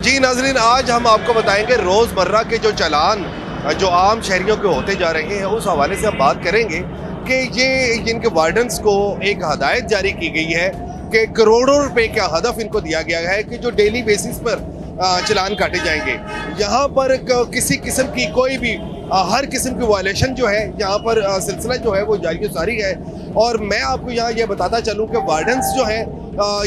जी नाज़रीन, आज हम आपको बताएंगे रोज़मर्रा के जो चालान जो आम शहरियों के होते जा रहे हैं, उस हवाले से हम बात करेंगे कि ये इनके वार्डन्स को एक हदायत जारी की गई है कि करोड़ों रुपए का हदफ इनको दिया गया है कि जो डेली बेसिस पर चालान काटे जाएंगे। यहाँ पर किसी किस्म की कोई भी हर किस्म की वायलेशन जो है यहाँ पर सिलसिला जो है वो जारी सारी है। और मैं आपको यहाँ ये बताता चलूँ कि वार्डन्स जो है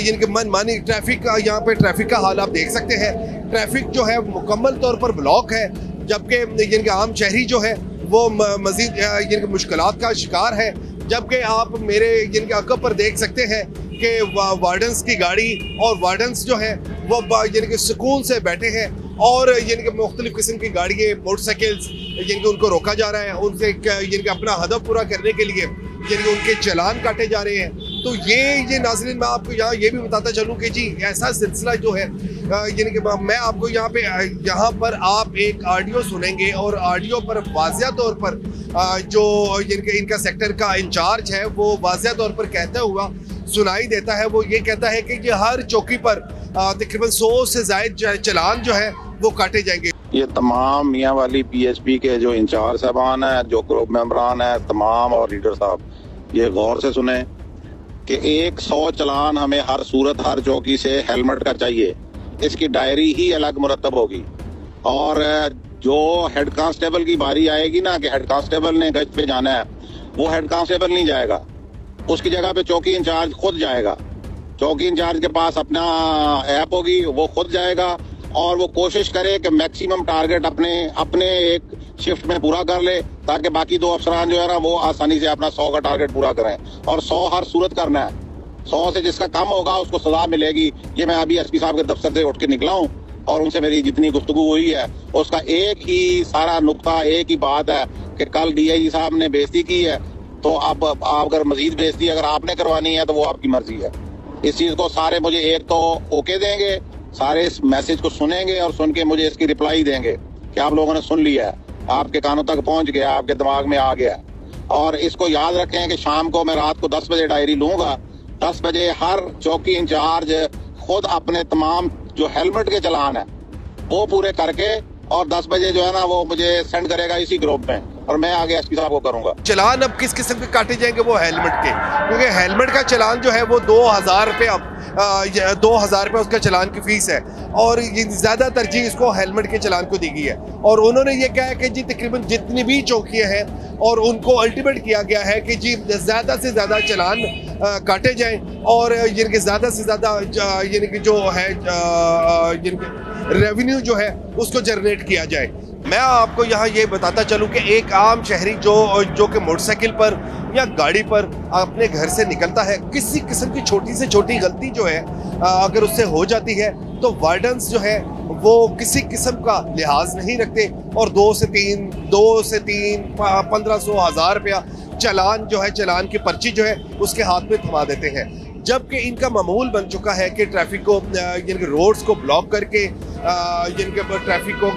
इनके मनमानी ट्रैफिक यहाँ पे ट्रैफिक का हाल आप देख सकते हैं। ट्रैफिक जो है मुकम्मल तौर पर ब्लॉक है, जबकि इनके आम शहरी जो है वो मजीद इनके मुश्किलात का शिकार है। जबकि आप मेरे इनके अकब पर देख सकते हैं कि वार्डन्स की गाड़ी और वार्डन्स जो है वो इनके सुकून से बैठे हैं और इनके मुख्तलिफ किस्म की गाड़ियाँ मोटरसाइकिल्स जिनके उनको रोका जा रहा है, उनसे इनके अपना हदफ पूरा करने के लिए जिनके उनके चालान काटे जा रहे हैं। तो ये नाज़रीन, मैं आपको यहाँ ये भी बताता चलूँ कि जी ऐसा सिलसिला जो है यानी कि मैं आपको यहाँ पर आप एक ऑडियो सुनेंगे और ऑडियो पर वाज़िया तौर पर जो इनका सेक्टर का इंचार्ज है वो वाज़िया तौर पर कहता हुआ सुनाई देता है। वो ये कहता है कि ये हर चौकी पर तकरीबन 100 से ज़ायद चालान जो है वो काटे जाएंगे। ये तमाम मियाँ वाली पीएचपी के जो इंचार्ज साहबान हैं, जो ग्रुप मेंबरान हैं तमाम और लीडर साहब, ये गौर से सुने कि 100 चालान हमें हर सूरत हर चौकी से हेलमेट का चाहिए। इसकी डायरी ही अलग मुरतब होगी और जो हेड कांस्टेबल की बारी आएगी ना कि हेड कांस्टेबल ने गश्त पे जाना है, वो हेड कांस्टेबल नहीं जाएगा, उसकी जगह पे चौकी इंचार्ज खुद जाएगा। चौकी इंचार्ज के पास अपना ऐप होगी, वो खुद जाएगा और वो कोशिश करे कि मैक्सिमम टारगेट अपने एक शिफ्ट में पूरा कर ले, ताकि बाकी दो अफसरान जो है ना वो आसानी से अपना 100 का टारगेट पूरा करें। और 100 हर सूरत करना है। 100 से जिसका कम होगा उसको सजा मिलेगी। ये मैं अभी एसपी साहब के दफ्तर से उठ के निकला हूँ और उनसे मेरी जितनी गुफ्तगू हुई है उसका एक ही सारा नुक्ता, एक ही बात है कि कल डीआईजी साहब ने बेइज्जती की है, तो अब आप अगर मजीद बेइज्जती अगर आपने करवानी है तो वो आपकी मर्जी है। इस चीज को सारे मुझे एक तो ओके देंगे, सारे इस मैसेज को सुनेंगे और सुन के मुझे इसकी रिप्लाई देंगे कि आप लोगों ने सुन लिया है, आपके कानों तक पहुंच गया, आपके दिमाग में आ गया। और इसको याद रखें कि शाम को मैं रात को 10 बजे डायरी लूंगा। 10 बजे हर चौकी इंचार्ज खुद अपने तमाम जो हेलमेट के चालान है वो पूरे करके और 10 बजे जो है ना वो मुझे सेंड करेगा इसी ग्रुप में और मैं आगे एसपी साहब को करूंगा। चालान अब किस किस्म के काटे जाएंगे? वो हेलमेट के, क्योंकि हेलमेट का चालान जो है वो 2000 रुपये 2000 रुपये उसका चालान की फीस है और ज़्यादा तरजीह इसको हेलमेट के चालान को दी गई है। और उन्होंने ये कहा है कि जी तकरीबन जितनी भी चौकियाँ हैं और उनको अल्टीमेट किया गया है कि जी ज़्यादा से ज़्यादा चालान काटे जाएं और इनके ज़्यादा से ज़्यादा यानी कि जो है रेवेन्यू जो है उसको जनरेट किया जाए। मैं आपको यहाँ ये बताता चलूँ कि एक आम शहरी जो कि मोटरसाइकिल पर या गाड़ी पर अपने घर से निकलता है, किसी किस्म की छोटी से छोटी गलती जो है अगर उससे हो जाती है तो वार्डन्स जो है वो किसी किस्म का लिहाज नहीं रखते और 2 से 3 1500 1000 रुपया चालान जो है, चालान की पर्ची जो है उसके हाथ में थमा देते हैं। जबकि इनका मामूल बन चुका है कि ट्रैफिक को इनके रोड्स को ब्लॉक करके इनके ट्रैफिक को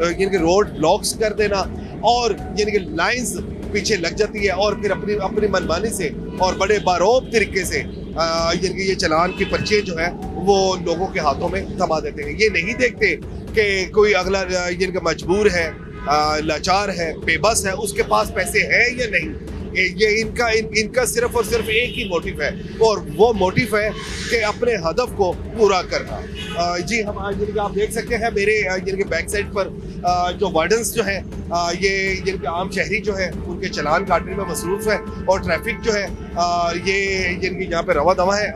इनके रोड ब्लॉक्स कर देना और इनके लाइंस पीछे लग जाती है और फिर अपनी मनमानी से और बड़े बारोब तरीके से इनके ये चालान की पर्ची जो है वो लोगों के हाथों में थमा देते हैं। ये नहीं देखते कि कोई अगला इनका मजबूर है, लाचार है, बेबस है, उसके पास पैसे हैं या नहीं। ये इनका सिर्फ और सिर्फ एक ही मोटिव है और वो मोटिव है कि अपने हदफ को पूरा करना। जी हम आज आप देख सकते हैं मेरे जिनके बैक साइड पर जो वार्डन्स जो हैं ये जिनके आम शहरी जो है उनके चालान काटने में मसरूफ है और ट्रैफिक जो है ये जिनकी यहाँ पे रवा दवा है।